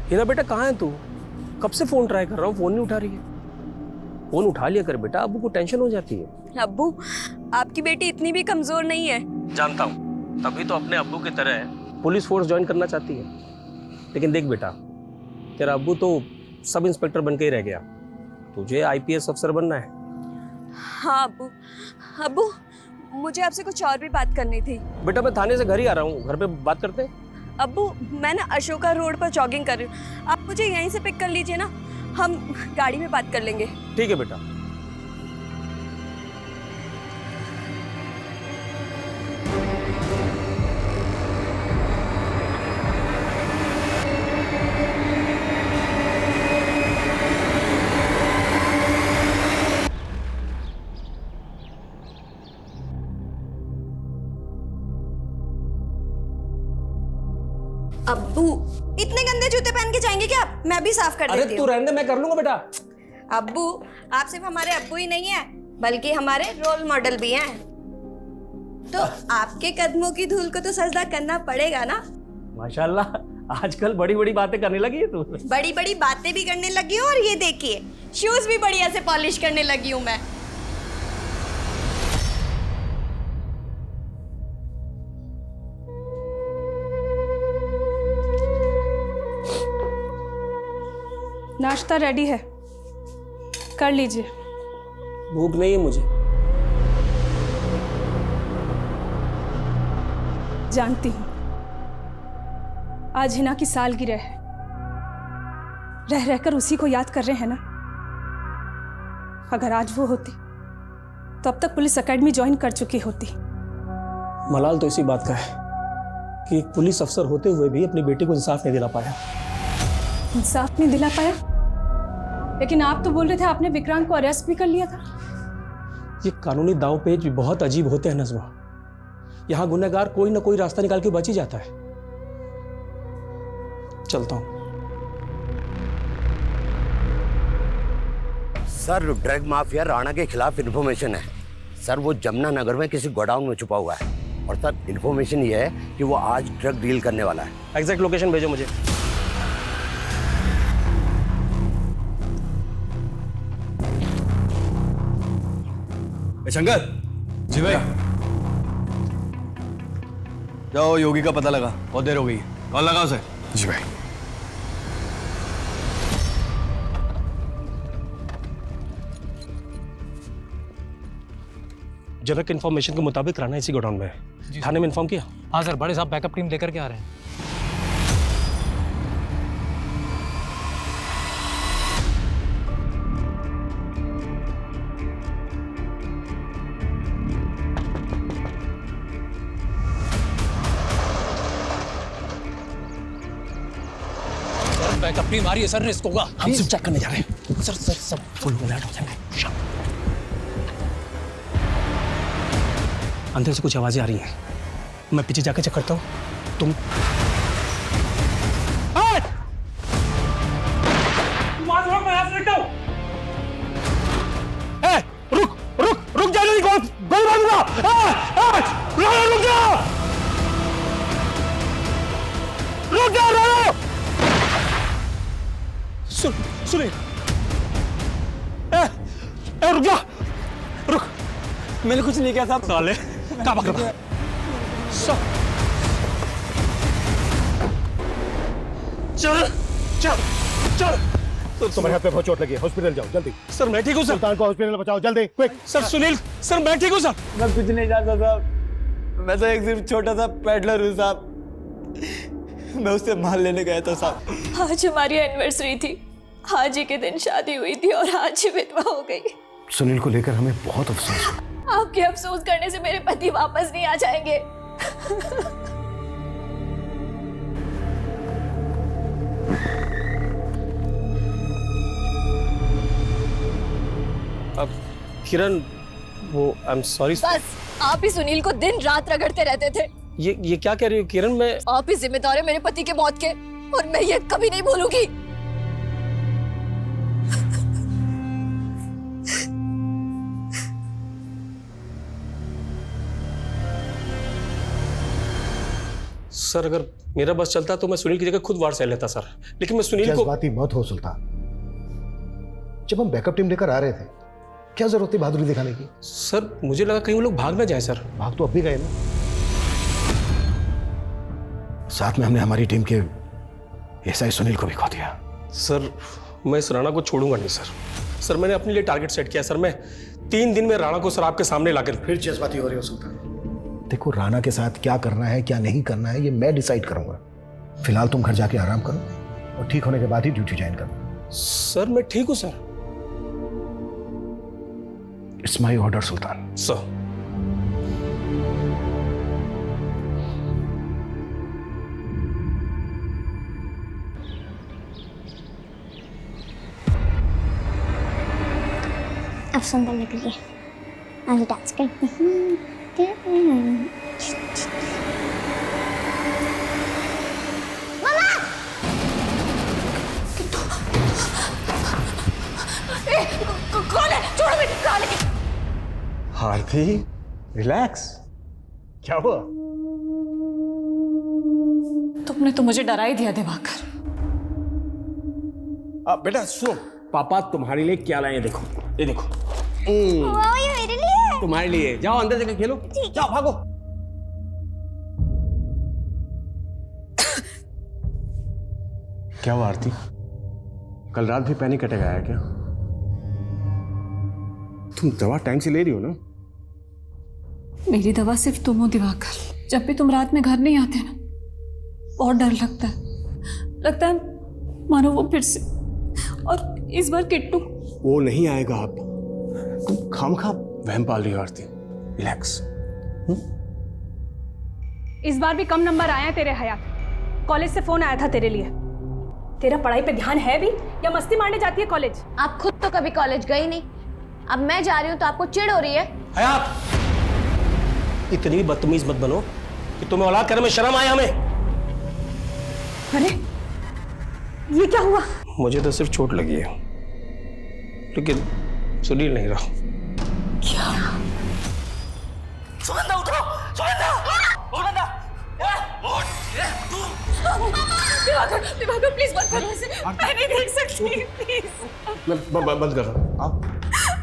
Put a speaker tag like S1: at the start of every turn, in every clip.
S1: हीरा बेटा कहाँ है तू? कब से फोन ट्राई कर रहा हूँ, फोन नहीं उठा रही है। फोन उठा लिया कर बेटा, अब्बू को टेंशन हो जाती है।
S2: अब्बू, आपकी बेटी इतनी भी कमजोर नहीं है।
S1: जानता हूँ, तभी तो अपने अब्बू की तरह पुलिस फोर्स ज्वाइन करना चाहती है। लेकिन देख बेटा, तेरा अब्बू तो सब इंस्पेक्टर बन के ही रह गया, तुझे आईपीएस अफसर बनना है।
S2: हाँ अब्बू। अब्बू, मुझे आपसे कुछ और भी बात करनी थी।
S1: बेटा मैं थाने से घर ही आ रहा हूँ, घर पे बात करते हैं।
S2: अब्बू, मैं ना अशोका रोड पर जॉगिंग कर रही हूँ, आप मुझे यहीं से पिक कर लीजिए ना, हम गाड़ी में बात कर लेंगे।
S1: ठीक है बेटा।
S2: अब्बू, इतने गंदे जूते पहन के जाएंगे क्या आप? मैं भी साफ कर देती हूँ।
S1: अरे तू रहने दे, मैं कर लूंगा बेटा।
S2: अब्बू, आप सिर्फ हमारे अब्बू ही नहीं है, बल्कि हमारे रोल मॉडल भी हैं। तो आपके कदमों की धूल को तो सजदा करना पड़ेगा ना।
S1: माशाल्लाह, आजकल बड़ी बड़ी बातें करने लगी है तू।
S2: बड़ी बड़ी बातें भी करने लगी हूँ, और ये देखिए शूज भी बढ़िया से पॉलिश करने लगी हूँ मैं।
S3: नाश्ता रेडी है, कर लीजिए।
S1: भूख नहीं है मुझे।
S3: जानती हूँ आज हिना की सालगिरह है, रह रहकर उसी को याद कर रहे हैं ना। अगर आज वो होती तो अब तक पुलिस एकेडमी ज्वाइन कर चुकी होती।
S1: मलाल तो इसी बात का है कि एक पुलिस अफसर होते हुए भी अपनी बेटी को इंसाफ नहीं दिला पाया।
S3: इंसाफ नहीं दिला पाया? लेकिन आप तो बोल रहे थे आपने विक्रांत को अरेस्ट भी कर लिया था।
S1: ये कानूनी दांव पेच बहुत अजीब होते हैं नज़्मा। यहां गुनहगार कोई ना कोई रास्ता निकाल के बच ही जाता है। चलता हूं।
S4: सर, ड्रग माफिया राणा के खिलाफ इन्फॉर्मेशन है। सर, वो जमुना नगर में किसी गोडाउन में छुपा हुआ है, और सर इन्फॉर्मेशन ये है कि वो आज ड्रग डील करने वाला है।
S1: एग्जैक्ट लोकेशन भेजो मुझे।
S5: शंकर जी भाई, जाओ योगी का पता लगा, बहुत देर हो गई। कॉल लगाओ उसे। जी भाई।
S1: जनक इन्फॉर्मेशन के मुताबिक राणा इसी गोडाउन में है। थाने में इन्फॉर्म किया?
S6: हाँ सर, बड़े साहब बैकअप टीम लेकर के आ रहे हैं। बैकअप टीम आ रही है सर, रिस्क होगा।
S1: हम सिर्फ चेक करने जा रहे हैं।
S6: सर सब
S1: फुल अलर्ट हो जाएंगे। अंदर से कुछ आवाजें आ रही हैं, मैं पीछे जाके चेक करता हूँ। तुम रुक रुक रुक जा, नहीं गोली मारूंगा। रुक जा, रुक जा, रुक। सुनिए, रुक जा, रुक। मैंने कुछ नहीं किया था। साले कहाँ भाग रहा? चल चल चल।
S7: तुम्हारे हाथ पे बहुत चोट लगी है, हॉस्पिटल जाओ जल्दी।
S1: सर मैं ठीक हूँ सर।
S7: सुल्तान को हॉस्पिटल पहुंचाओ जल्दी, क्विक।
S1: सर सुनील, सर मैं ठीक हूँ सर।
S5: मैं कुछ नहीं जानता साहब, मैं तो एक सिर्फ छोटा सा पेडलर हूँ साहब। मैं उससे माल लेने गया था साहब।
S3: आज हमारी एनिवर्सरी थी, आज ही के दिन शादी हुई थी और आज ही विधवा हो गई।
S7: सुनील को लेकर हमें बहुत अफसोस है।
S3: आपके अफसोस करने से मेरे पति वापस नहीं आ जाएंगे।
S1: अब किरण, वो आई एम सॉरी।
S3: बस आप ही सुनील को दिन रात रगड़ते रहते थे।
S1: ये क्या कह रही हो किरण? मैं
S3: आप ही जिम्मेदार है मेरे पति के मौत के, और मैं ये कभी नहीं भूलूंगी।
S1: सर अगर मेरा बस चलता तो मैं सुनील की जगह खुद वार्ड से लेता सर, लेकिन मैं सुनील को।
S7: जज्बाती मत हो सुल्तान। जब हम बैकअप टीम लेकर आ रहे थे, क्या जरूरत थी बहादुरी दिखाने की?
S1: सर मुझे लगा कहीं वो लोग भाग ना जाए सर।
S7: भाग तो अब भी गए ना। साथ में हमने हमारी टीम के एसआई सुनील को भी खो दिया।
S1: सर मैं इस राणा को छोड़ूंगा नहीं सर। सर मैंने अपने लिए टारगेट सेट किया सर, मैं 3 दिन में राणा को सर आपके सामने लाकर।
S7: फिर जज्बाती हो रही हो सुल्तान। देखो, राणा के साथ क्या करना है क्या नहीं करना है ये मैं डिसाइड करूंगा। फिलहाल तुम घर जाके आराम करो और ठीक होने के बाद ही ड्यूटी ज्वाइन करो।
S1: सर मैं ठीक हूं sir.
S7: It's my order Sultan.
S1: Sir
S8: अब सुंदर निकली है, आज डांस करते हैं।
S2: कौन है? छोड़ो बेटी, कौन है?
S7: आरती, रिलैक्स। क्या हुआ?
S3: तुमने तो मुझे डरा ही दिया दिवाकर।
S9: बेटा सुनो, पापा तुम्हारे लिए क्या लाए हैं, देखो ये देखो।
S8: वाह, ये मेरे लिए है।
S9: तुम्हारे लिए, जाओ अंदर जाकर खेलो, जाओ भागो। क्या हुआ आरती, कल रात भी पैनिक अटैक आया क्या? तुम दवा टाइम से ले रही हो ना?
S3: मेरी दवा सिर्फ तुम हो दिवाकर। जब भी तुम रात में घर नहीं आते ना, बहुत डर लगता है मानो वो फिर से। और इस बार किट्टू।
S9: वो नहीं आएगा। आप तुम खामखा वहम पाल रही हो आरती, रिलैक्स।
S3: इस बार भी कम नंबर आए हैं तेरे हयात। कॉलेज से फोन आया था तेरे लिए। तेरा पढ़ाई पे ध्यान है भी या मस्ती मारने जाती है कॉलेज?
S2: आप खुद तो कभी कॉलेज गई नहीं, अब मैं जा रही हूँ तो आपको चिढ़ हो रही है।
S1: हयात, इतनी भी बदतमीज मत बनो कि तुम्हें औलाद करने में शर्म आए हमें।
S3: अरे ये क्या हुआ?
S1: मुझे तो सिर्फ चोट लगी है, लेकिन सुनील नहीं रहा।
S3: क्या?
S1: सुगंधा उठो, सुगंधा, सुगंधा,
S3: दिवाकर प्लीज मत करो ऐसे। मैं नहीं देख सकती, प्लीज।
S9: मैं बंद कर रहा हूँ।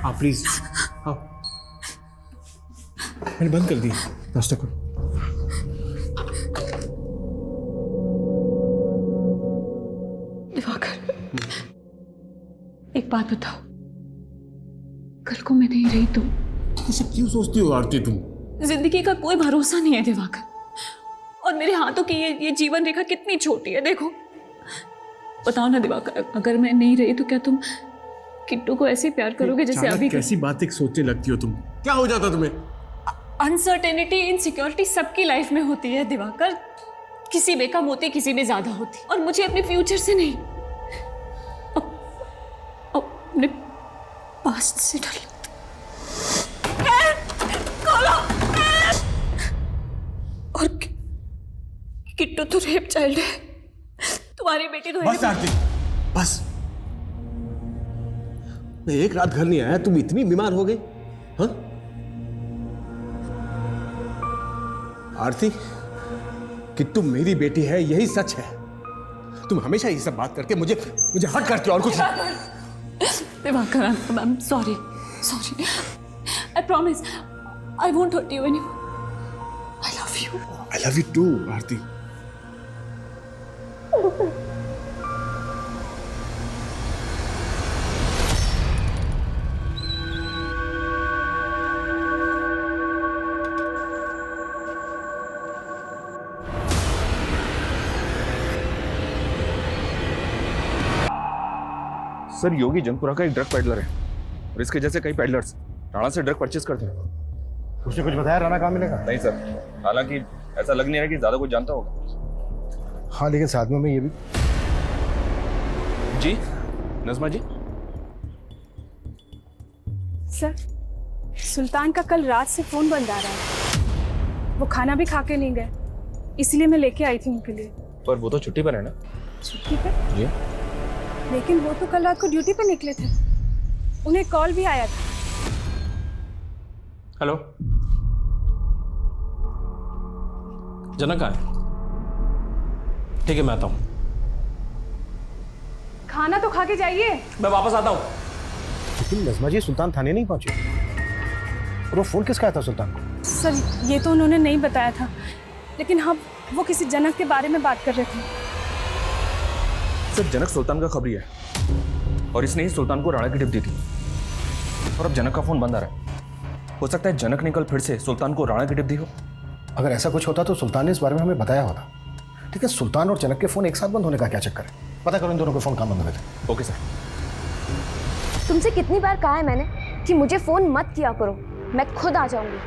S9: आप प्लीज, मैंने बंद कर दी। नाश्ता करो।
S3: दिवाकर, एक बात बताओ, कल को मैं नहीं रही तो?
S9: ये सब क्यों सोचती हो आरती तुम?
S3: जिंदगी का कोई भरोसा नहीं है दिवाकर, और मेरे हाथों की ये जीवन रेखा कितनी छोटी है। देखो बताओ ना दिवाकर, अगर मैं नहीं रही तो क्या तुम किट्टू को ऐसे प्यार करोगे जैसे अभी?
S9: कैसी बातें सोचने लगती हो तुम? क्या हो जाता तुम्हें?
S3: अनसर्टेनिटी, इनसिक्योरिटी सबकी लाइफ में होती है दिवाकर। किसी में कम होती, किसी में ज्यादा होती, और मुझे अपने फ्यूचर से नहीं, अपने पास्ट से डर लगता। और किट्टू तो रेप चाइल्ड है, तुम्हारी बेटी तो
S9: बस आरती, बस। मैं एक रात घर नहीं आया, तुम इतनी बीमार हो गई? हाँ आरती, कि तुम मेरी बेटी है यही सच है। तुम हमेशा ये सब बात करके मुझे हर्ट करती हो और कुछ
S3: Diwakar, I am sorry, I promise I won't hurt you anymore. I love you.
S9: I love you too Aarti.
S10: Sir, Yogi Jangpura का एक ड्रग पेडलर है और इसके जैसे कई पेडलर्स राणा से ड्रग परचेज करते हैं।
S7: उसने कुछ बताया राणा कहाँ मिलेगा?
S10: नहीं सर, हालांकि ऐसा लग नहीं रहा कि ज्यादा कुछ जानता होगा।
S7: हाँ, लेकिन साथ में ये भी।
S10: जी नज़मा जी।
S3: सर, सुल्तान का कल रात से फोन बंद आ रहा है। वो खाना भी खा के नहीं गए, इसलिए मैं लेके आई थी उनके लिए।
S10: पर वो तो छुट्टी पर है ना?
S3: छुट्टी पे?
S10: जी।
S3: लेकिन वो तो कल रात को ड्यूटी पे निकले थे, उन्हें कॉल भी आया था।
S1: हेलो, जना कहाँ है? ठीक है, मैं आता हूँ।
S3: खाना तो खा के जाइए।
S1: मैं वापस आता हूँ।
S7: लेकिन नज़मा जी, सुल्तान थाने नहीं पहुंचे और वो फोन किसका आया था सुल्तान को?
S3: सर ये तो उन्होंने नहीं बताया था, लेकिन हाँ वो किसी जनक के बारे में बात कर रहे थे।
S10: सर जनक सुल्तान का खबरी है और इसने ही सुल्तान को राणा की टिप दी थी और अब जनक का फोन बंद आ रहा है। हो सकता है जनक ने कल फिर से सुल्तान को राणा की टिप दी हो।
S7: अगर ऐसा कुछ होता तो सुल्तान ने इस बारे में हमें बताया होता। ठीक है, सुल्तान और जनक के फोन एक साथ बंद होने का क्या चक्कर है? पता करो इन दोनों के फोन कहाँ बंद हुए थे।
S10: Okay sir.
S8: तुमसे कितनी बार कहा है मैंने कि मुझे फोन मत किया करो, मैं खुद आ जाऊंगी।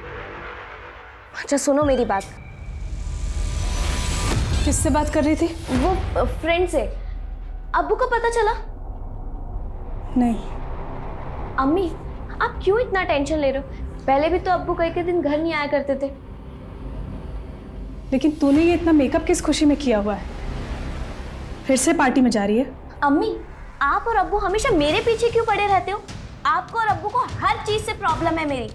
S8: अच्छा सुनो मेरी बात।
S3: किससे बात कर रही थी?
S8: वो फ्रेंड से। अब्बू को पता चला?
S3: नहीं।
S8: अम्मी आप क्यों इतना टेंशन ले रहे हो? पहले भी तो अब्बू कई कई दिन घर नहीं आया करते थे।
S3: लेकिन तूने ये इतना मेकअप किस खुशी में किया हुआ है? फिर से पार्टी में जा रही है?
S8: अम्मी आप और अब्बू हमेशा मेरे पीछे क्यों पड़े रहते हो? आपको और अब्बू को हर चीज से प्रॉब्लम है मेरी।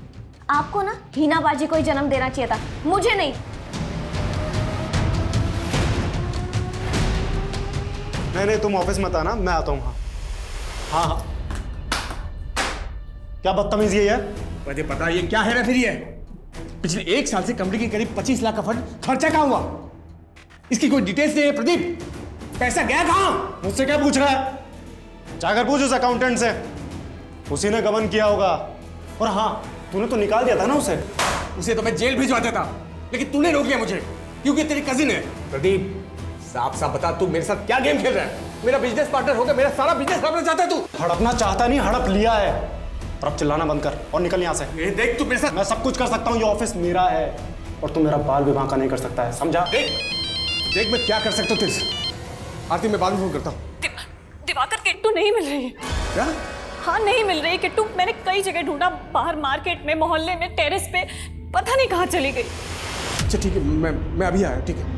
S8: आपको ना हीनाबाजी को ही जन्म देना चाहिए था, मुझे नहीं।
S5: नहीं तुम ऑफिस मत आना, मैं आता हूँ। हाँ हाँ क्या बदतमीजी है ये?
S9: मुझे पता ये क्या है ना फिर ये पिछले 1 साल से कंपनी के करीब 25 लाख का फंड खर्चा कहाँ हुआ? इसकी कोई डिटेल्स नहीं है प्रदीप। पैसा गया कहाँ?
S5: मुझसे क्या पूछ रहा है? जाकर पूछ उस अकाउंटेंट से, उसी ने गबन किया होगा। और हाँ तूने तो निकाल दिया था ना उसे
S9: तो मैं जेल भिजवा देता, लेकिन तूने रोक लिया मुझे क्योंकि तेरी कजिन है। प्रदीप साफ साफ बता, तू मेरे साथ क्या गेम खेल रहा है? मेरा बिजनेस पार्टनर होकर मेरा सारा बिजनेस हड़पना चाहता है तू?
S5: हड़पना चाहता नहीं, हड़प लिया है। और अब चिल्लाना बंद कर और निकल यहाँ से।
S9: ये देख तू मेरे साथ।
S5: मैं सब कुछ कर सकता हूँ, ये ऑफिस मेरा है और तू मेरा बाल विवाह का नहीं कर सकता है, समझा?
S9: देख मैं क्या कर सकता हूँ तेरे से। आरती मैं बाद में फोन करता हूँ।
S3: दिवाकर किट्टू नहीं मिल रही है।
S9: क्या?
S3: हाँ नहीं मिल रही किट्टू। मैंने कई जगह ढूंढा, बाहर मार्केट में, मोहल्ले में, टेरेस पे, पता नहीं कहाँ चली गई।
S9: अच्छा ठीक है, मैं अभी आया। ठीक है।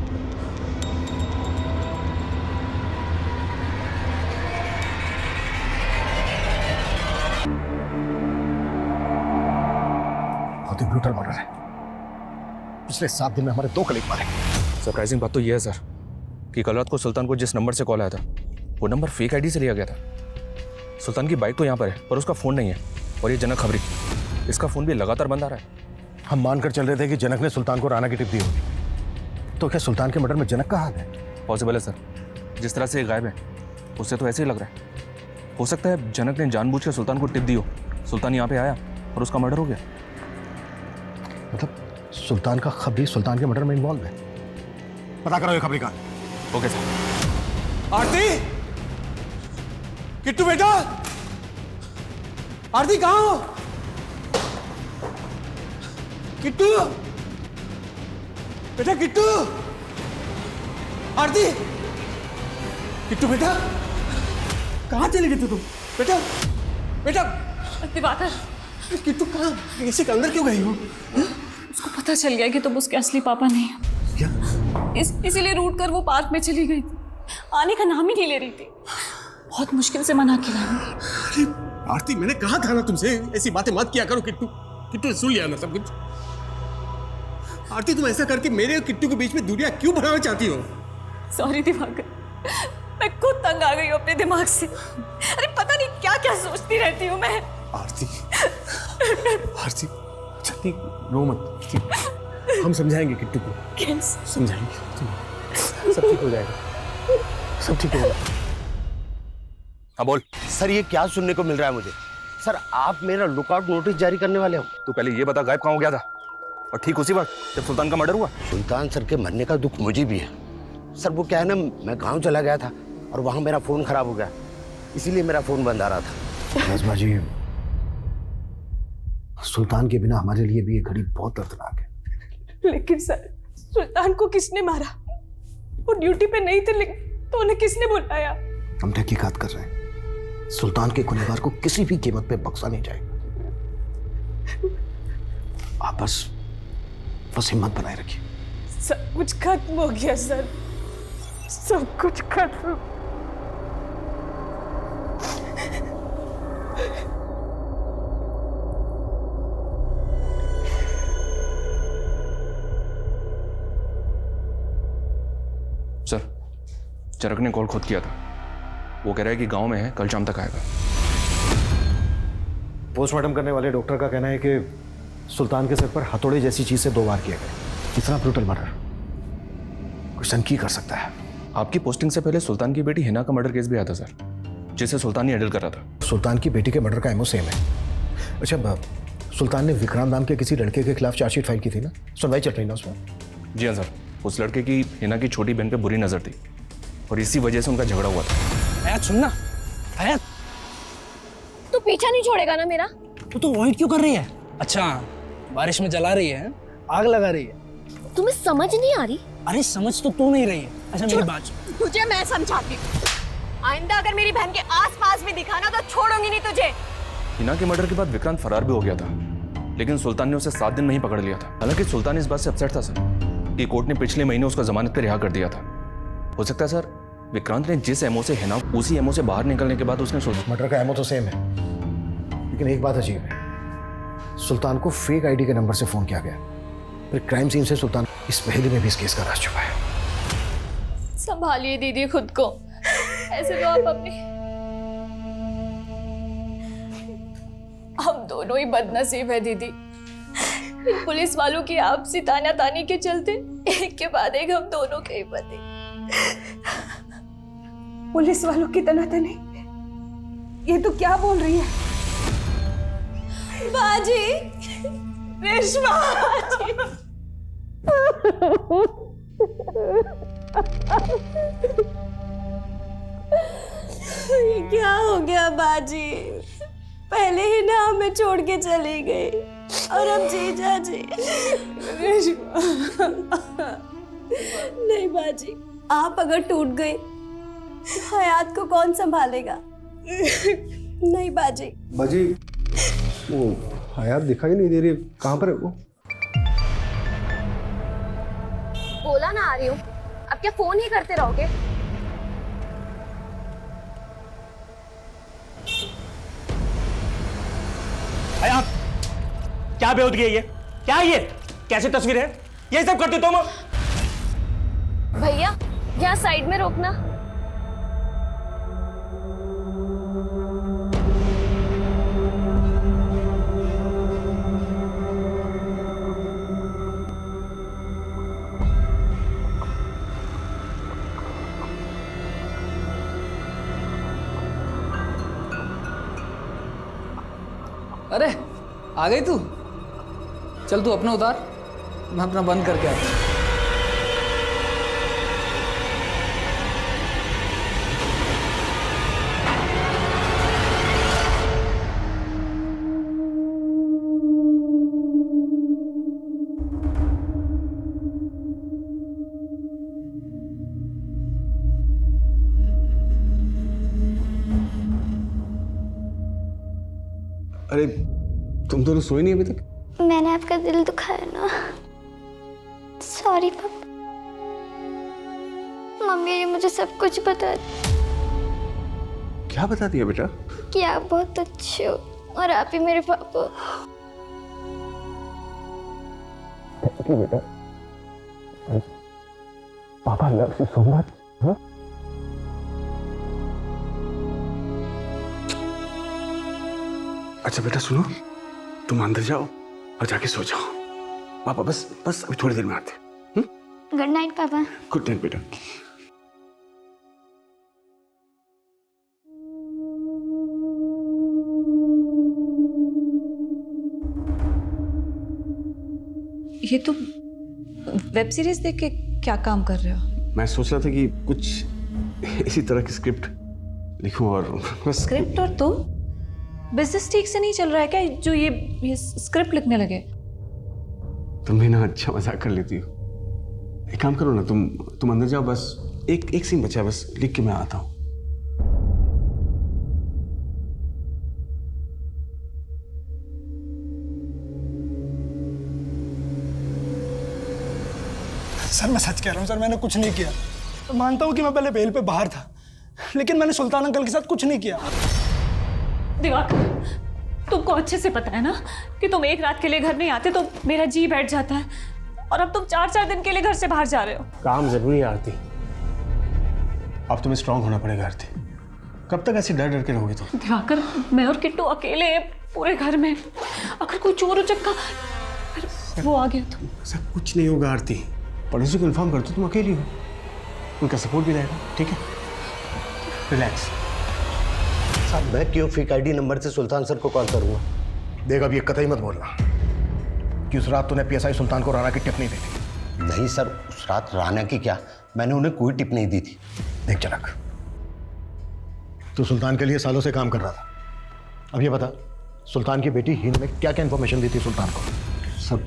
S7: बहुत ही ब्रूटल मर्डर है। पिछले 7 दिन में हमारे 2 कलीग मारे।
S10: सरप्राइजिंग बात तो यह है सर कि कल रात को सुल्तान को जिस नंबर से कॉल आया था वो नंबर फेक आईडी से लिया गया था। सुल्तान की बाइक तो यहाँ पर है पर उसका फोन नहीं है। और ये जनक खबरी, इसका फोन भी लगातार बंद आ रहा है।
S7: हम मानकर चल रहे थे कि जनक ने सुल्तान को राणा की टिप दी होगी, तो क्या सुल्तान के मर्डर में जनक का हाथ है?
S10: पॉसिबल है सर, जिस तरह से ये गायब है उससे तो ऐसे ही लग रहा है। हो सकता है जनक ने जानबूझ के सुल्तान को टिप दी हो, सुल्तान यहाँ पे आया और उसका मर्डर हो गया।
S7: मतलब सुल्तान का खबरी सुल्तान के मर्डर में इन्वॉल्व है? पता करो ये खबरी का।
S10: Okay sir.
S9: आरती, किट्टू बेटा, आरती कहाँ हो? किट्टू बेटा, किट्टू, आरती, किट्टू बेटा, कहाँ चले गए थे तुम? बेटा बेटा
S3: दिवाकर,
S9: किट्टू कहाँ? इसी के अंदर क्यों गई हो?
S3: उसको पता चल गया कि तुम उसके असली पापा नहीं हो।
S9: क्या?
S3: इसीलिए रूट कर वो पार्क में चली गई थी, आने का नाम ही नहीं ले रही थी। बहुत मुश्किल से मना किया।
S9: अरे आरती, मैंने कहा था ना तुमसे ऐसी बातें मत किया करो। किट्टू किट्टू सुन लिया ना सब कुछ। आरती तुम ऐसा करके मेरे और किट्टू के बीच में दूरियां क्यों बढ़ाना चाहती हो?
S3: सॉरी दिवाकर, मैं खुद तंग आ गई हूँ अपने दिमाग से। अरे पता नहीं क्या क्या सोचती रहती हूँ मैं।
S9: आरती आरती चल रो मत, हम समझाएंगे किट्टू को।
S3: कैसे?
S9: समझाएंगे, सब ठीक हो जाएगा, सब ठीक होगा।
S10: हाँ बोल।
S4: सर ये क्या सुनने को मिल रहा है मुझे? सर आप मेरा लुकआउट नोटिस जारी करने वाले हो?
S10: तू पहले ये बता गायब कहाँ हो गया था? और ठीक उसी वक्त जब सुल्तान का मर्डर हुआ?
S4: सुल्तान सर के मरने का दुख मुझे भी है सर। वो क्या है ना, मैं गांव चला गया था और वहां मेरा फोन खराब हो गया, इसीलिए मेरा फोन बंद आ रहा था।
S7: नज़मा जी, सुल्तान के बिना हमारे लिए भी ये घड़ी बहुत दर्दनाक है।
S3: लेकिन सर, सुल्तान को किसने मारा? वो ड्यूटी पे नहीं थे, लेकिन तो उन्हें किसने बुलाया?
S7: हम तहकीकात कर रहे हैं। सुल्तान के गुनहगार को किसी भी कीमत पे बख्शा नहीं जाएगा। आप बस हिम्मत बनाए रखिए।
S3: सब कुछ खत्म हो गया सर, सब कुछ खत्म।
S10: सर चरक ने कॉल खुद किया था। वो कह रहा है कि गांव में है, कल शाम तक आएगा।
S7: पोस्टमार्टम करने वाले डॉक्टर का कहना है कि सुल्तान के सिर पर हथौड़े जैसी चीज से 2 वार किए गए। इतना ब्रूटल मर्डर क्वेश्चन की कर सकता है।
S10: आपकी पोस्टिंग से पहले सुल्तान की बेटी हिना का मर्डर केस भी आया था सर, जिसे सुल्तान ही हैंडल कर रहा था।
S7: सुल्तान की बेटी के मर्डर का एमओ सेम है। अच्छा, सुल्तान ने विक्रांत नाम के किसी लड़के के खिलाफ चार्जफाइल फाइल की थी ना, सुनवाई चल रही ना उसमें?
S10: जी हाँ सर, उस लड़के की हिना की छोटी बहन पे बुरी नजर थी और इसी वजह से उनका झगड़ा हुआ था।
S6: हयात सुनना, हयात
S8: तू पीछा नहीं छोड़ेगा ना मेरा?
S6: तू वॉइड क्यों कर रही है? अच्छा, बारिश में जला रही है, आग लगा रही है।
S8: तुम्हें समझ नहीं आ रही?
S6: अरे समझ तो तू नहीं रही है। अच्छा मेरी बात सुन।
S2: तुझे मैं समझाती हूँ, आइंदा अगर मेरी बहन के आसपास भी दिखा ना तो छोड़ूंगी नहीं तुझे।
S10: हिना के मर्डर के बाद विक्रांत फरार भी हो गया था, लेकिन सुल्तान ने उसे 7 दिन में ही पकड़ लिया था। हालांकि सुल्तान इस बात से अपसेट था सर कि कोर्ट ने पिछले महीने उसको जमानत पर रिहा कर दिया था। हो सकता है सर विक्रांत ने जिस एमओ से हिना, उसी एमओ से बाहर निकलने के बाद उसने
S7: मर्डर का एमओ तो सेम है, लेकिन एक बात अजीब है, सुल्तान को फेक आईडी के नंबर से फोन किया गया। फिर क्राइम सीन से सुल्तान इस पहेली में भी इस केस का राज छुपा है।
S3: संभालिए दीदी खुद को, ऐसे तो आप अपनी, हम दोनों ही बदनसीब है दीदी। इन पुलिस वालों की आपसी तानातानी के चलते एक के बाद एक हम दोनों के ही पति।
S2: पुलिस वालों की तनातनी, ये तो क्या बोल रही है? बाजी, रेशमा, ये क्या हो गया बाजी? पहले ही ना हमें छोड़ के चली गई और अब जीजा जी। नहीं बाजी, आप अगर टूट गए तो हयात को कौन संभालेगा? नहीं बाजी।
S9: बाजी, वो हयात दिखाई नहीं दे रही, कहाँ पर है वो?
S8: बोला ना आ रही हूँ, अब क्या फोन ही करते रहोगे?
S1: हयात, क्या बेहूदगी है ये? क्या है ये? कैसी तस्वीर है? ये सब करते तुम?
S8: भैया यहाँ साइड में रोकना।
S6: अरे आ गई तू? चल तू अपना उतार, मैं अपना बंद करके आता हूँ।
S9: अरे तुम दोनों सोए नहीं अभी तक?
S8: मैंने आपका दिल दुखाया ना, सॉरी पापा। मम्मी ने मुझे सब कुछ बता दिया।
S9: क्या बता दिया बेटा?
S8: कि आप बहुत अच्छे हो और आप ही मेरे पापा।
S9: बेटा, पापा लव यू सो मच। अच्छा बेटा सुनो, तुम अंदर जाओ और जाके सो जाओ। पापा बस अभी थोड़ी देर में आते हैं।
S8: गुड नाइट पापा।
S9: गुड नाइट बेटा।
S3: ये तुम वेब सीरीज देख के क्या काम कर रहे हो?
S9: मैं सोच रहा था कि कुछ इसी तरह की स्क्रिप्ट लिखूं और बस।
S3: स्क्रिप्ट? और तुम बिजनेस ठीक से नहीं चल रहा है क्या जो ये स्क्रिप्ट लिखने लगे?
S9: तुम भी ना अच्छा मजाक कर लेती हो। एक काम करो ना, तुम अंदर जाओ, बस एक सीन बचा, बस लिख के मैं आता हूँ।
S11: सर मैं सच कह रहा हूँ सर, मैंने कुछ नहीं किया। तो मानता हूँ कि मैं पहले बेल पे बाहर था, लेकिन मैंने सुल्तान अंकल के साथ कुछ नहीं किया।
S3: दिवाकर, तुमको अच्छे से पता है ना कि तुम एक रात के लिए घर नहीं आते तो मेरा जी बैठ जाता है, और अब तुम 4-4 दिन के लिए घर से बाहर जा रहे हो।
S1: काम जरूरी है आरती,
S9: अब तुम्हें स्ट्रांग होना पड़ेगा आरती। कब तक ऐसे डर डर के रहोगे तुम?
S3: दिवाकर, मैं और किट्टू अकेले हैं पूरे घर में। अगर कोई चोर उचक्का फिर वो आ गया तो?
S9: ऐसा कुछ नहीं होगा आरती। पड़ोसी को इन्फॉर्म कर दो तुम अकेली हो, उनका सपोर्ट भी रहेगा। ठीक है, रिलैक्स।
S4: साहब मैं क्यों फेक आईडी नंबर से सुल्तान सर को कॉल करूंगा?
S7: देख अब ये कतई मत बोलना कि उस रात तूने पीएसआई सुल्तान को राणा की टिप नहीं दी थी।
S4: नहीं सर, उस रात राणा की क्या, मैंने उन्हें कोई टिप नहीं दी थी।
S7: देख जनक, तू सुल्तान के लिए सालों से काम कर रहा था। अब ये बता, सुल्तान की बेटी हिंद ने क्या क्या इन्फॉर्मेशन दी थी सुल्तान को?
S4: सर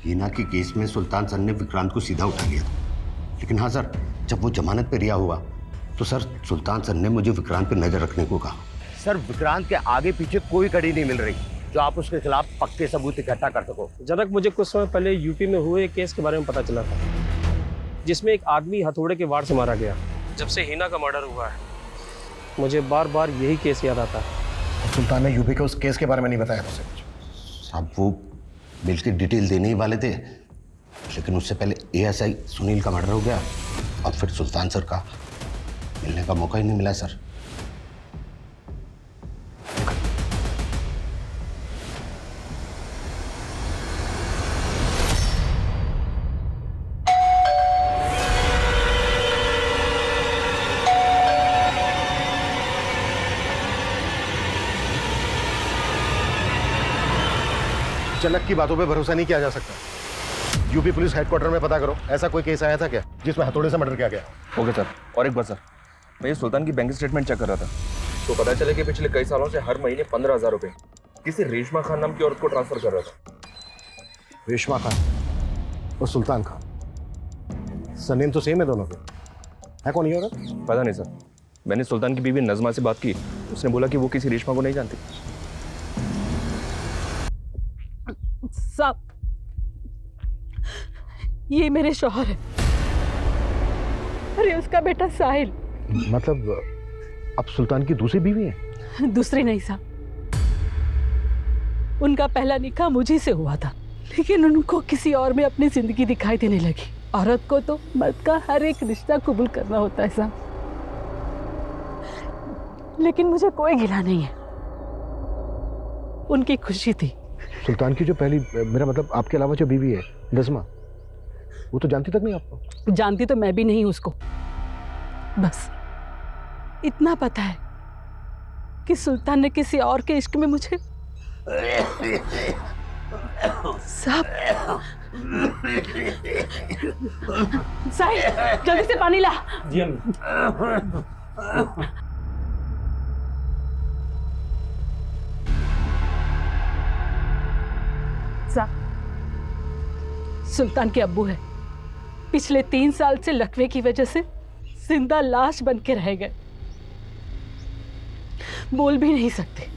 S4: हिना के केस में सुल्तान सर ने विक्रांत को सीधा उठा लिया था, लेकिन हाँ सर, जब वो जमानत पे रिहा हुआ तो सर सुल्तान सर ने मुझे विक्रांत पे नजर रखने को कहा। सर विक्रांत के आगे पीछे कोई कड़ी नहीं मिल रही जो आप उसके खिलाफ पक्के सबूत इकट्ठा कर सको।
S1: जनक, मुझे कुछ समय पहले यूपी में हुए एक केस के बारे में पता चला था, जिसमें एक आदमी हथौड़े के वार से मारा गया। जब से हिना का मर्डर हुआ है मुझे बार बार यही केस याद आता है।
S7: सुल्तान ने यूपी के उस केस के बारे में नहीं बताया तुझसे कुछ?
S4: साहब वो बिल की डिटेल देने ही वाले थे, लेकिन उससे पहले एएसआई सुनील का मर्डर हो गया और फिर सुल्तान सर का मिलने का मौका ही नहीं मिला सर।
S7: जनक की बातों पे भरोसा नहीं किया जा सकता। यूपी पुलिस हेडक्वार्टर में पता करो, ऐसा कोई केस आया था क्या जिसमें हथौड़े से मर्डर किया गया?
S10: Okay sir. और एक बार सर, मैं ये सुल्तान की बैंक स्टेटमेंट चेक कर रहा था तो पता चला कि पिछले कई सालों से हर महीने 15,000 रुपए किसी रेशमा खान नाम की औरत को ट्रांसफर कर रहा था।
S7: रेशमा खान और सुल्तान खान, सरनेम तो सेम है दोनों के। है कौन ये औरत?
S10: पता नहीं सर, मैंने सुल्तान की बीवी नजमा से बात की, उसने बोला कि वो किसी रेशमा को नहीं जानती।
S12: साहब ये मेरे शौहर है। अरे उसका बेटा साहिल।
S7: मतलब अब सुल्तान की दूसरी बीवी है?
S12: दूसरी नहीं साहब, उनका पहला निकाह मुझी से हुआ था, लेकिन उनको किसी और में अपनी जिंदगी दिखाई देने लगी। औरत को तो मर्द का हर एक रिश्ता कबूल करना होता है साहब, लेकिन मुझे कोई गिला नहीं है, उनकी खुशी थी।
S7: सुल्तान की जो पहली, मेरा मतलब आपके अलावा जो बीवी है नज़मा, वो तो जानती तक नहीं आपको?
S12: जानती तो मैं भी नहीं उसको, बस इतना पता है कि सुल्तान ने किसी और के इश्क में मुझे साहब। साहिल जल्दी से पानी ला।
S1: जी अम्मी।
S12: सुल्तान के अब्बू है, पिछले 3 साल से लकवे की वजह से जिंदा लाश बन के रह गए, बोल भी नहीं सकते।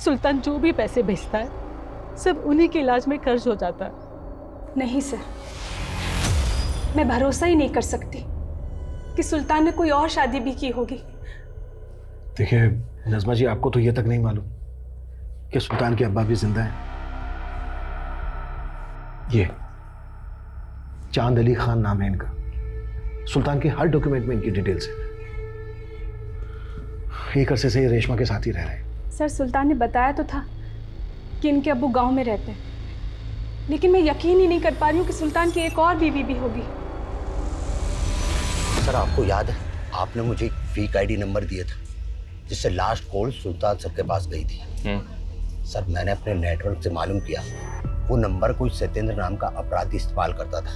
S12: सुल्तान जो भी पैसे भेजता है सब उन्हीं के इलाज में खर्च हो जाता है।
S13: नहीं सर, मैं भरोसा ही नहीं कर सकती कि सुल्तान ने कोई और शादी भी की होगी।
S7: देखिए नज़मा जी, आपको तो ये तक नहीं मालूम कि सुल्तान के अब्बा भी जिंदा हैं। ये चांद अली खान नाम है इनका, सुल्तान के हर डॉक्यूमेंट में इनकी डिटेल्स है। एक अरसे से ये रेशमा के साथ ही रह रहे हैं।
S13: सर सुल्तान ने बताया तो था कि इनके अब्बू गांव में रहते हैं, लेकिन मैं यकीन ही नहीं कर पा रही हूँ कि सुल्तान की एक और बीवी भी होगी।
S4: सर आपको याद है, आपने मुझे एक फेक आईडी नंबर दिया था जिससे लास्ट कॉल सुल्तान सर के पास गई थी। सर मैंने अपने नेटवर्क से मालूम किया वो नंबर कोई सत्येंद्र नाम का अपराधी इस्तेमाल करता था,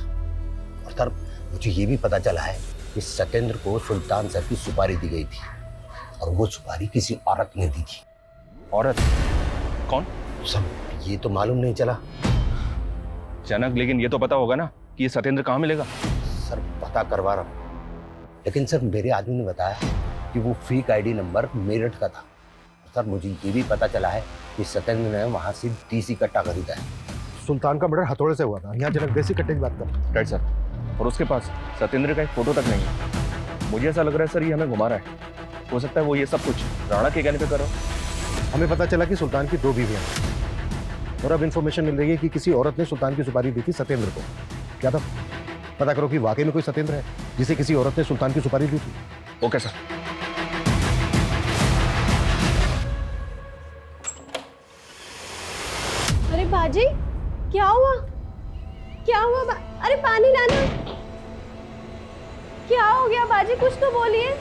S4: और सर मुझे ये भी पता चला है कि सत्येंद्र को सुल्तान सर की सुपारी दी गई थी और वो सुपारी किसी औरत ने दी थी।
S10: औरत? कौन?
S4: सर ये तो मालूम नहीं चला।
S10: जनक, लेकिन ये तो पता होगा ना कि ये सत्येंद्र कहाँ मिलेगा?
S4: सर पता करवा रहा हूँ, लेकिन सर मेरे आदमी ने बताया कि वो फेक आईडी नंबर मेरठ का था। सर मुझे ये भी पता चला है कि सत्येंद्र ने वहाँ से 30 कट्टा खरीदा है।
S7: सुल्तान का मर्डर हथौड़े से हुआ था, यहाँ जनक देसी कट्टे की बात कर।
S10: राइट सर, और उसके पास सत्येंद्र का एक फोटो तक नहीं है। मुझे ऐसा लग रहा है सर ये हमें घुमा रहा है। हो सकता है वो ये सब कुछ राणा के कहने पे कर रहा हो।
S7: हमें पता चला कि सुल्तान की 2 बीवियां हैं और अब इंफॉर्मेशन मिल रही है कि किसी औरत ने सुल्तान की सुपारी दी थी सत्येंद्र को। क्या था? पता करो कि वाकई में कोई सत्येंद्र है जिसे किसी औरत ने सुल्तान की सुपारी दी थी।
S10: Okay sir.
S8: अरे बाजी, क्या हुआ? क्या हुआ? अरे पानी लाना। क्या हो गया बाजी? कुछ तो बोलिए।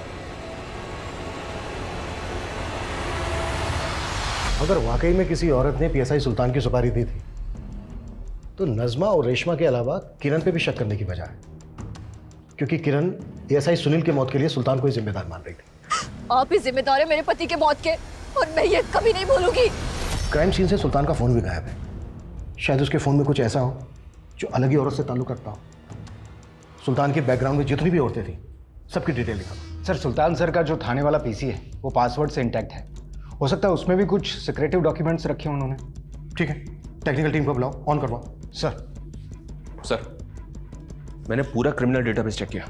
S7: अगर वाकई में किसी औरत ने पीएसआई सुल्तान की सुपारी दी थी तो नजमा और रेशमा के अलावा किरण पे भी शक करने की वजह है, क्योंकि किरण पीएसआई सुनील की मौत के लिए सुल्तान को ही जिम्मेदार मान रही थी।
S8: आप ही जिम्मेदार है मेरे पति के मौत के, और मैं ये कभी नहीं भूलूंगी।
S7: क्राइम सीन से सुल्तान का फोन भी गायब है। शायद उसके फोन में कुछ ऐसा हो जो अलग ही औरत से ताल्लुक रखता हो। सुल्तान के बैकग्राउंड में जितनी भी औरतें थी सबकी डिटेल लिखा।
S14: सर, सुल्तान सर का जो थाने वाला पीसी है वो पासवर्ड से इंटैक्ट है। हो सकता है उसमें भी कुछ सिक्रेटिव डॉक्यूमेंट्स रखे हैं उन्होंने।
S7: ठीक है, टेक्निकल टीम को बुलाओ, ऑन करवाओ।
S10: सर, मैंने पूरा क्रिमिनल डेटाबेस चेक किया,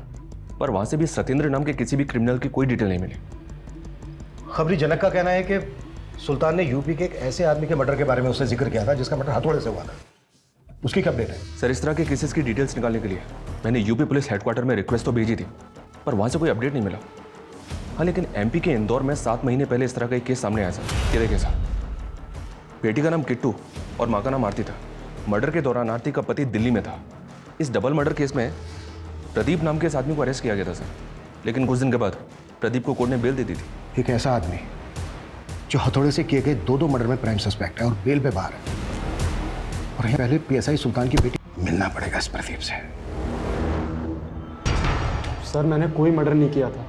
S10: पर वहां से भी सत्येंद्र नाम के किसी भी क्रिमिनल की कोई डिटेल नहीं मिली।
S7: खबरी जनक का कहना है कि सुल्तान ने यूपी के एक ऐसे आदमी के मर्डर के बारे में उससे जिक्र किया था जिसका मर्डर हथौड़े से हुआ था। उसकी क्या अपडेट है?
S10: सर, इस तरह के केसेस की डिटेल्स निकालने के लिए मैंने यूपी पुलिस हेडक्वार्टर में रिक्वेस्ट तो भेजी थी, पर वहां से कोई अपडेट नहीं मिला। हाँ, लेकिन एमपी के इंदौर में 7 महीने पहले इस तरह का एक केस सामने आया सर। ये देखिए सर, बेटी का नाम किट्टू और माँ का नाम आरती था। मर्डर के दौरान आरती का पति दिल्ली में था। इस डबल मर्डर केस में प्रदीप नाम के इस आदमी को अरेस्ट किया गया था सर, लेकिन कुछ दिन के बाद प्रदीप को कोर्ट ने बेल दे दी थी।
S7: एक ऐसा आदमी जो हथौड़े से किए गए 2 मर्डर में प्राइम सस्पेक्ट है और बेल पे बाहर है, और यह पहले पीएसआई सुल्तान की बेटी। मिलना पड़ेगा इस प्रदीप से।
S5: सर, मैंने कोई मर्डर नहीं किया था।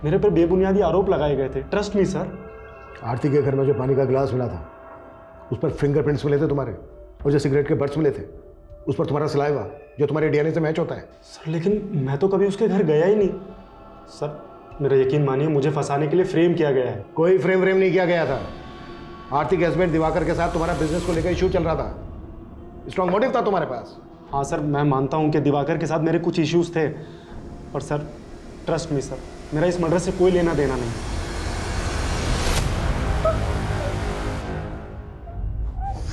S5: मेरे पर बेबुनियादी आरोप लगाए गए थे। Trust me sir.
S7: आरती के घर में जो पानी का गिलास मिला था उस पर फिंगरप्रिंट्स मिले थे तुम्हारे, और जो सिगरेट के बट्स मिले थे उस पर तुम्हारा सलाइवा जो तुम्हारे डीएनए से मैच होता है।
S5: सर, लेकिन मैं तो कभी उसके घर गया ही नहीं। सर, मेरा यकीन मानिए, मुझे फंसाने के लिए फ्रेम किया गया है।
S7: कोई फ्रेम नहीं किया गया था। आरती के हस्बैंड दिवाकर के साथ तुम्हारा बिजनेस को लेकर इशू चल रहा था। स्ट्रॉन्ग मोटिव था तुम्हारे पास।
S5: हाँ सर, मैं मानता हूँ कि दिवाकर के साथ मेरे कुछ इश्यूज थे, पर सर ट्रस्ट मी सर, मेरा इस मर्डर से कोई लेना देना नहीं।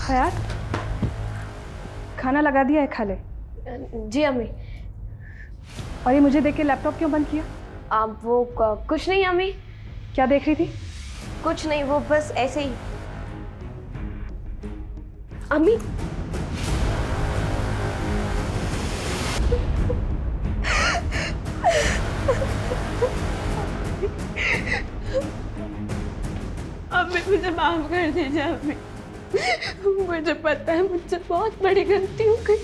S13: हयात, खाना लगा दिया है, खा ले।
S8: जी अम्मी।
S13: और ये मुझे देख के लैपटॉप क्यों बंद किया?
S8: आप वो कुछ नहीं अम्मी।
S13: क्या देख रही थी?
S8: कुछ नहीं, वो बस ऐसे ही। अम्मी,
S3: अम्मी मुझे माफ कर दीजिए अम्मी। मुझे पता है मुझसे बहुत बड़ी गलती हो गई।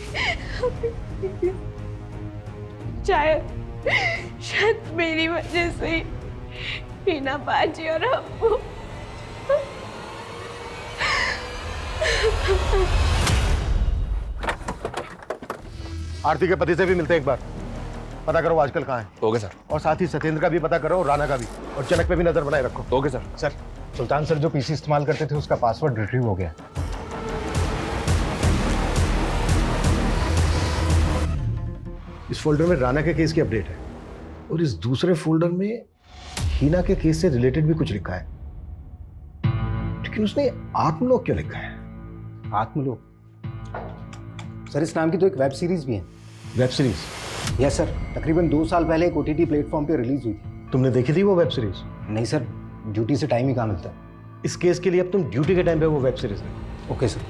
S3: शायद मेरी वजह से हीना बाजी और अब्बू।
S7: आरती के पति से भी मिलते हैं एक बार, पता करो आजकल कहाँ है।
S10: Okay sir.
S7: और साथ ही सत्येंद्र का भी पता करो, और राणा का भी, और जनक पे भी नजर बनाए रखो।
S10: Okay sir.
S14: सर, सुल्तान सर जो पीसी इस्तेमाल करते थे उसका पासवर्ड रिट्रीव हो गया।
S7: इस फोल्डर में राणा के केस की अपडेट है, और इस दूसरे फोल्डर में हीना के केस से रिलेटेड भी कुछ लिखा है, लेकिन उसने आत्मलोक क्यों लिखा है?
S14: आत्मलोक? सर, इस नाम की तो एक वेब सीरीज भी है।
S7: Web series?
S14: यस सर, तकरीबन 2 साल पहले एक ओटीटी प्लेटफॉर्म पे रिलीज हुई थी।
S7: तुमने देखी थी वो वेब सीरीज?
S14: नहीं सर, ड्यूटी से टाइम ही कहाँ मिलता है।
S7: इस केस के लिए अब तुम ड्यूटी के टाइम पे वो वेब सीरीज देखो।
S14: Okay sir.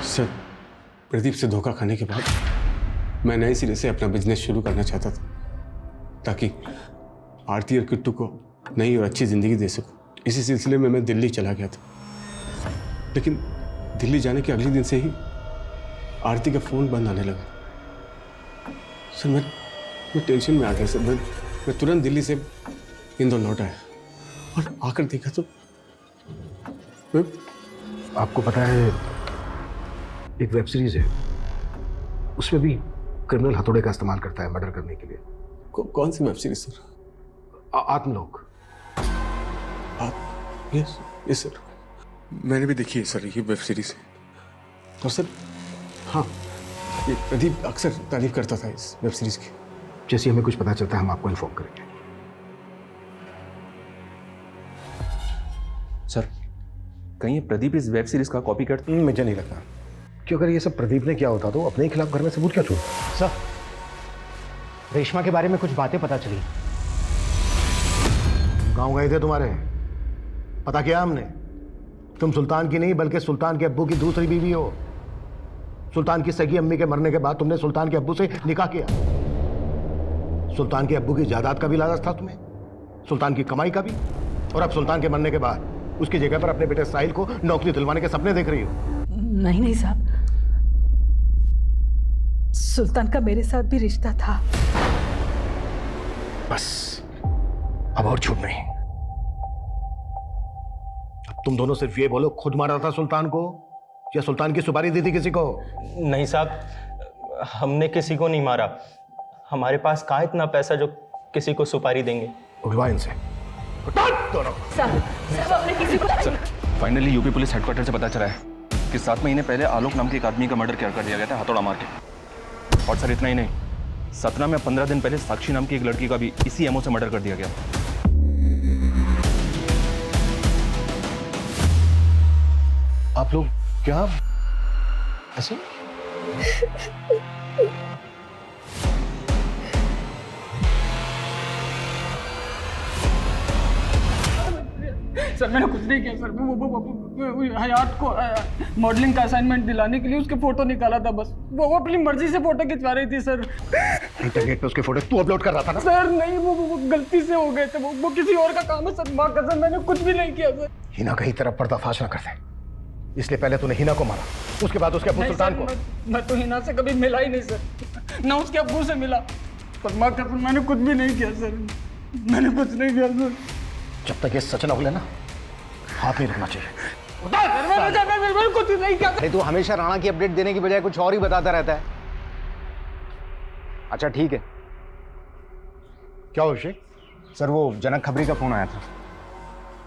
S9: सर, प्रदीप से धोखा खाने के बाद मैं नए सिरे से अपना बिजनेस शुरू करना चाहता था, ताकि आरती और किट्टू को नई और अच्छी ज़िंदगी दे सकूं। इसी सिलसिले में मैं दिल्ली चला गया था, लेकिन दिल्ली जाने के अगले दिन से ही आरती का फ़ोन बंद आने लगा। सर, मैं टेंशन में आ गया सर। मैं तुरंत दिल्ली से इंदौर लौट आया, और आकर देखा तो
S7: आपको पता है एक वेब सीरीज है, उसमें भी क्रिमिनल हथौड़े का इस्तेमाल करता है मर्डर करने के लिए।
S9: कौन सी web series sir?
S7: Aatmalok.
S9: Yes sir, मैंने भी देखी है सर ये वेब सीरीज। और सर, हाँ, ये प्रदीप अक्सर तारीफ करता था इस वेब सीरीज की।
S7: जैसे हमें कुछ पता चलता है हम आपको इन्फॉर्म करेंगे।
S10: सर, कहीं ये प्रदीप इस वेब सीरीज का कॉपी करता?
S7: मुझे नहीं लगता, क्यों अगर ये सब प्रदीप ने किया होता तो अपने ही खिलाफ घर में सबूत क्या छोड़ता?
S14: सर, रेशमा के बारे में कुछ बातें पता चली।
S7: गांव गए थे तुम्हारे, पता किया हमने, तुम सुल्तान की नहीं बल्कि सुल्तान के अब्बू की दूसरी बीवी हो। सुल्तान की सगी अम्मी के मरने के बाद तुमने सुल्तान के अब्बू से निकाह किया। सुल्तान के अब्बू की जायदाद का भी लालच था तुम्हें, सुल्तान की कमाई का भी, और अब सुल्तान के मरने के बाद उसकी जगह पर अपने बेटे साहिल को नौकरी दिलवाने के सपने देख रही हो।
S12: नहीं साहब, सुल्तान का मेरे साथ भी रिश्ता था।
S7: बस अब और झूठ नहीं। अब तुम दोनों सिर्फ ये बोलो, खुद मारा था सुल्तान को या सुल्तान की सुपारी दी थी किसी को?
S15: नहीं साहब, हमने किसी को नहीं मारा। हमारे पास कहाँ इतना पैसा जो किसी को सुपारी देंगे।
S7: उठवा इनसे।
S10: फाइनली यूपी पुलिस हेडक्वार्टर से पता चला है कि 7 महीने पहले आलोक नाम के एक आदमी का मर्डर कर दिया गया था हथौड़ा मार के। और सर इतना ही नहीं, सतना में 15 दिन पहले साक्षी नाम की एक लड़की का भी इसी एमओ से मर्डर कर दिया गया।
S7: आप लोग क्या ऐसे?
S6: सर मैंने कुछ नहीं किया सर। वो हयात को मॉडलिंग का असाइनमेंट दिलाने के लिए उसके फोटो निकाला था बस। वो अपनी मर्जी से फोटो खिंचवा रही थी सर।
S7: इंटरनेट पे उसके फोटो तू अपलोड कर रहा था ना?
S6: सर नहीं, वो गलती से हो गए थे। वो किसी और का काम है सर, माँ कसम मैंने कुछ भी नहीं किया सर।
S7: हिना कहीं तरफ पर्दाफाश ना कर दे, इसलिए पहले तूने हिना को मारा, उसके बाद उसके अब्बू सुल्तान को।
S6: मैं तो हिना से कभी मिला ही नहीं सर, ना उसके अब्बू से मिला। पर माँ कसम मैंने कुछ भी नहीं किया सर, मैंने कुछ नहीं किया सर।
S7: जब तक ये सच न उगले ना, हाथ नहीं रखना चाहिए।
S6: मैंने कुछ नहीं किया।
S14: अरे तू हमेशा राणा की अपडेट देने की बजाय कुछ और ही बताता रहता है। अच्छा ठीक है।
S7: क्या हो अभिषेक?
S14: सर वो जनक खबरी का फोन आया था,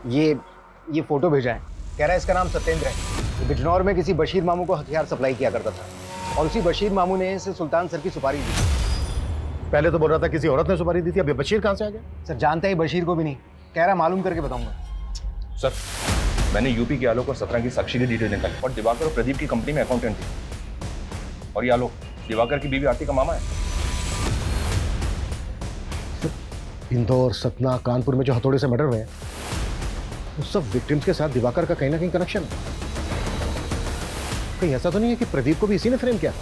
S14: ये फोटो भेजा है, कह रहा है इसका नाम सत्येंद्र है। वो बिजनौर में किसी बशीर मामू को हथियार सप्लाई किया करता था और उसी बशीर मामू ने इसे सुल्तान सर की सुपारी दी।
S7: पहले तो बोल रहा था किसी औरत ने सुपारी दी थी, अब ये बशीर कहां से आ गया?
S14: सर जानता ही बशीर को भी नहीं, कह रहा मालूम करके बताऊंगा।
S10: सर मैंने यूपी के आलोक और सतना की साक्षी की डिटेल निकाली और दिवाकर और प्रदीप की कंपनी में अकाउंटेंट थी। और ये आलोक दिवाकर की बीवी आरती का मामा है।
S7: इंदौर, सतना, कानपुर में जो हथौड़े से मर्डर हुए हैं, उस सब विक्टिम्स के साथ दिवाकर का कहीं ना कहीं कनेक्शन है। कहीं ऐसा तो नहीं है कि प्रदीप को भी इसी ने फ्रेम किया?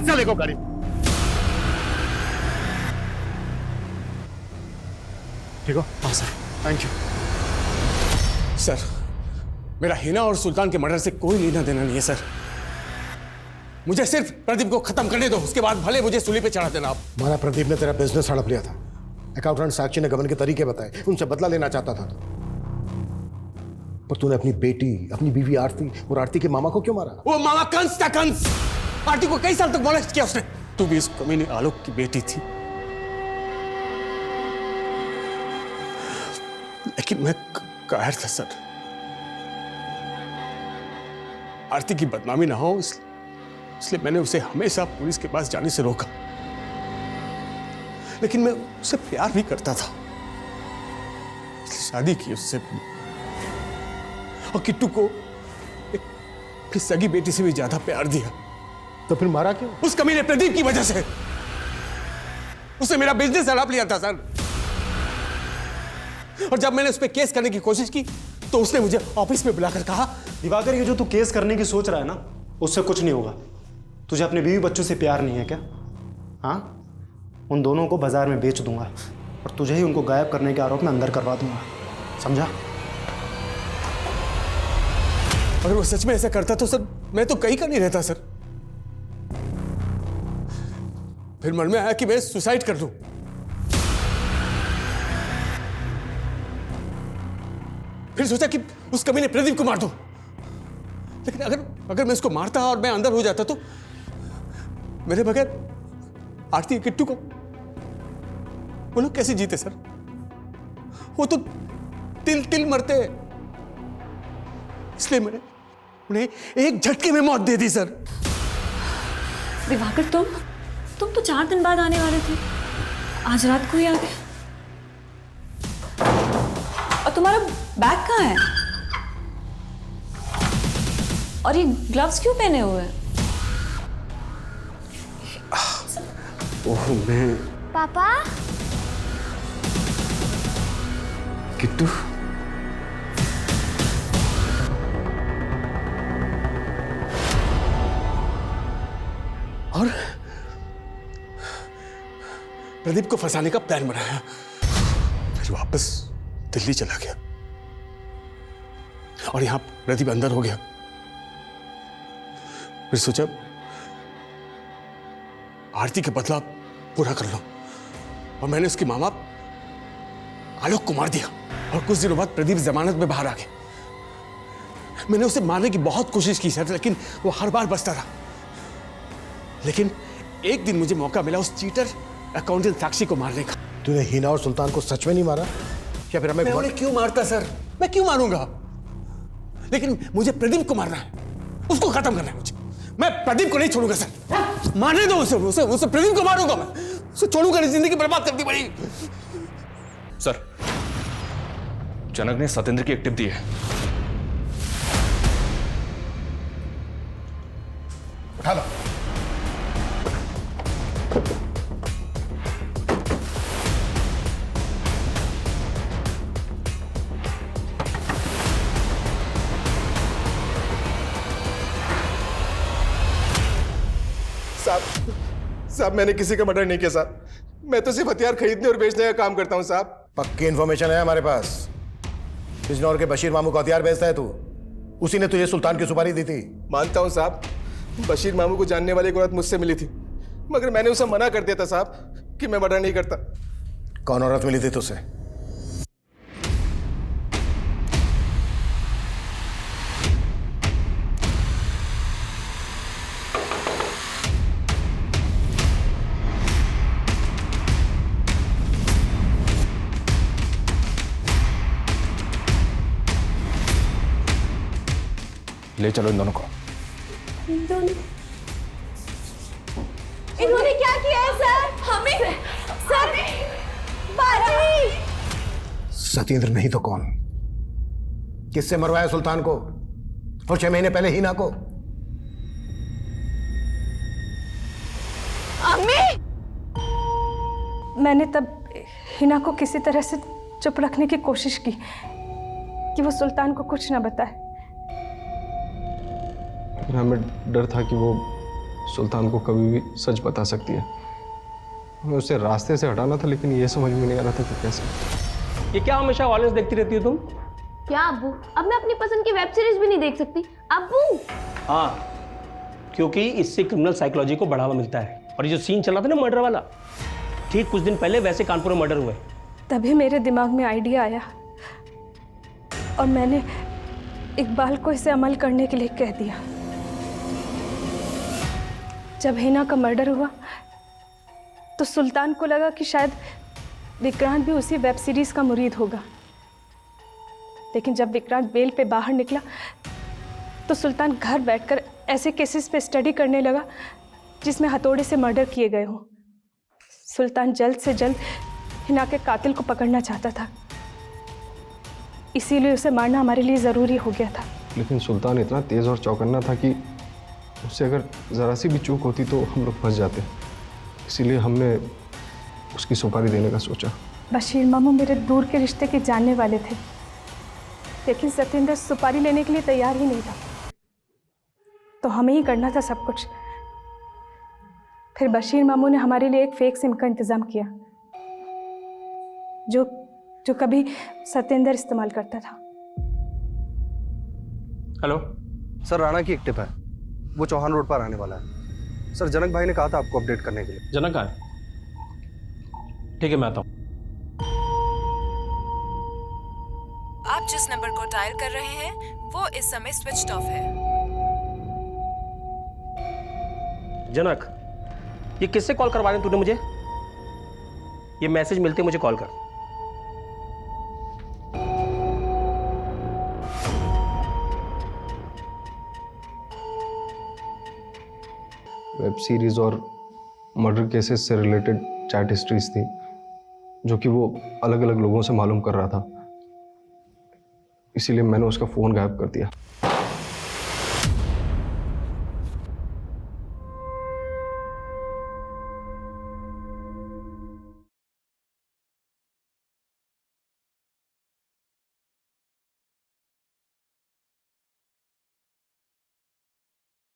S7: चले को गाड़ी। ठीक हो?
S9: हाँ सर, थैंक यू सर। मेरा हिना और सुल्तान के मर्डर से कोई लेना देना नहीं है सर। मुझे सिर्फ प्रदीप को खत्म करने दो, उसके बाद भले मुझे सूली पे चढ़ा देना आप।
S7: माना प्रदीप ने तेरा बिजनेस हड़प लिया था, अकाउंटेंट साक्षी ने गबन के तरीके बताए, उनसे बदला लेना चाहता था पर तूने अपनी बेटी, अपनी बीवी आरती और आरती के मामा को क्यों मारा?
S9: वो मामा कंस था, कंस। आरती को कई साल तक मॉलेस्ट किया उसने। तू भी इस कमीने आलोक की बेटी थी, लेकिन मैं कायर था सर। आरती की बदनामी ना हो इसलिए मैंने उसे हमेशा पुलिस के पास जाने से रोका। लेकिन मैं उसे प्यार भी करता था, इसलिए शादी की उससे। और किट्टू को अपनी सगी बेटी से भी ज्यादा प्यार दिया।
S7: तो फिर मारा क्यों?
S9: उस कमीने प्रदीप की वजह से। उसने मेरा बिजनेस हड़प लिया था सर। और जब मैंने उस पर केस करने की कोशिश की तो उसने मुझे ऑफिस में बुलाकर कहा,
S5: दिवाकर ये जो तू केस करने की सोच रहा है ना, उससे कुछ नहीं होगा। तुझे अपने बीवी बच्चों से प्यार नहीं है क्या? हाँ, उन दोनों को बाजार में बेच दूंगा और तुझे ही उनको गायब करने के आरोप में अंदर करवा दूंगा, समझा?
S9: अगर वो सच में ऐसा करता तो सर मैं तो कहीं का नहीं रहता सर। फिर मन में आया कि मैं सुसाइड कर लूं। फिर सोचा कि उस कमीने प्रदीप को मार दो, लेकिन अगर मैं उसको मारता और मैं अंदर हो जाता तो मेरे बगैर आरती और किट्टू को वो लोग कैसे जीते सर? वो तो तिल तिल मरते हैं, इसलिए मैंने उन्हें एक झटके में मौत दे दी सर।
S3: दिवाकर तुम तो 4 दिन बाद आने वाले थे, आज रात को ही आ गए। और तुम्हारा बैग कहाँ है? और ये ग्लव्स क्यों पहने हुए हैं?
S9: ओह मैं
S8: पापा
S9: किट्टू, और प्रदीप को फंसाने का प्लान बनाया, फिर वापस दिल्ली चला गया और यहां प्रदीप अंदर हो गया। फिर सोचा आरती का बदला पूरा कर लो, और मैंने उसके मामा आलोक को मार दिया। और कुछ दिनों बाद प्रदीप जमानत में बाहर आ गया। मैंने उसे मारने की बहुत कोशिश की सर, लेकिन वो हर बार बचता रहा। लेकिन एक दिन मुझे मौका मिला उस चीटर अकाउंटेंट साक्षी को मारने का।
S7: तूने हिना और सुल्तान को सच में नहीं मारा? या फिर हमें
S9: मैं उन्हें क्यों मारता सर? मैं क्यों मारूंगा? लेकिन मुझे प्रदीप को मारना है, उसको खत्म करना है मुझे। मैं प्रदीप को नहीं छोड़ूंगा सर, मारने दो उसे प्रदीप को मारूंगा मैं, उसे छोड़ूंगा नहीं, जिंदगी बर्बाद करनी पड़ी।
S10: सर, जनक ने सतेंद्र की एक टिप दी है।
S7: उठा लो।
S16: साहब मैंने किसी का मर्डर नहीं किया साहब, मैं तो सिर्फ हथियार खरीदने और बेचने का काम करता हूं साहब।
S7: पक्की इन्फॉर्मेशन है हमारे पास। बिजनौर के बशीर मामू को हथियार बेचता है तू, उसी ने तुझे सुल्तान की सुपारी दी थी।
S16: मानता हूं साहब, बशीर मामू को जानने वाली एक औरत मुझसे मिली थी, मगर मैंने उसे मना कर दिया था साहब कि मैं मर्डर नहीं करता।
S7: कौन औरत मिली थी तुझसे?
S10: ले चलो इन दोनों को।
S8: इन्होंने क्या किया है सर? हमें सर बाजी।
S7: सतेंद्र नहीं तो कौन? किससे मरवाया सुल्तान को और 6 महीने पहले हिना को?
S13: अम्मी, मैंने तब हिना को किसी तरह से चुप रखने की कोशिश की कि वो सुल्तान को कुछ ना बताए।
S17: हमें डर था कि वो सुल्तान को कभी भी सच बता सकती है। हमें उसे रास्ते से हटाना था, लेकिन ये समझ में नहीं आ रहा था कि कैसे।
S1: ये क्या हमेशा वायलेंस देखती रहती हो तुम?
S8: क्या अब्बू, अब मैं अपनी पसंद की वेब सीरीज भी नहीं देख सकती अब्बू।
S1: हाँ, क्योंकि इससे क्रिमिनल साइकोलॉजी को बढ़ावा मिलता है। और ये जो सीन चला था ना मर्डर वाला, ठीक कुछ दिन पहले वैसे कानपुर में मर्डर हुए।
S13: तभी मेरे दिमाग में आइडिया आया और मैंने इकबाल को इसे अमल करने के लिए कह दिया। जब हिना का मर्डर हुआ तो सुल्तान को लगा कि शायद विक्रांत भी उसी वेब सीरीज का मुरीद होगा, लेकिन जब विक्रांत बेल पे बाहर निकला तो सुल्तान घर बैठकर ऐसे केसेस पे स्टडी करने लगा जिसमें हथौड़े से मर्डर किए गए हों। सुल्तान जल्द से जल्द हिना के कातिल को पकड़ना चाहता था, इसीलिए उसे मारना हमारे लिए ज़रूरी हो गया था।
S17: लेकिन सुल्तान इतना तेज और चौकन्ना था कि उससे अगर ज़रा सी भी चूक होती तो हम लोग फंस जाते, इसीलिए हमने उसकी सुपारी देने का सोचा।
S13: बशीर मामू मेरे दूर के रिश्ते के जानने वाले थे, लेकिन सतेंद्र सुपारी लेने के लिए तैयार ही नहीं था, तो हमें ही करना था सब कुछ। फिर बशीर मामू ने हमारे लिए एक फेक सिम का इंतज़ाम किया जो कभी सतेंद्र इस्तेमाल करता था।
S1: हेलो
S18: सर, राणा की एक टिप है, वो चौहान रोड पर आने वाला है। सर, जनक भाई ने कहा था आपको अपडेट करने के लिए।
S1: जनक आए? ठीक है, मैं आता हूँ।
S2: आप
S19: जिस नंबर को डायल कर रहे हैं वो इस समय स्विच्ड ऑफ है।
S1: जनक, ये किससे कॉल करवा रहे तूने मुझे? ये मैसेज मिलते मुझे कॉल कर।
S17: वेब सीरीज और मर्डर केसेस से रिलेटेड चैट हिस्ट्रीज थी जो कि वो अलग अलग लोगों से मालूम कर रहा था, इसीलिए मैंने उसका फ़ोन गायब कर दिया।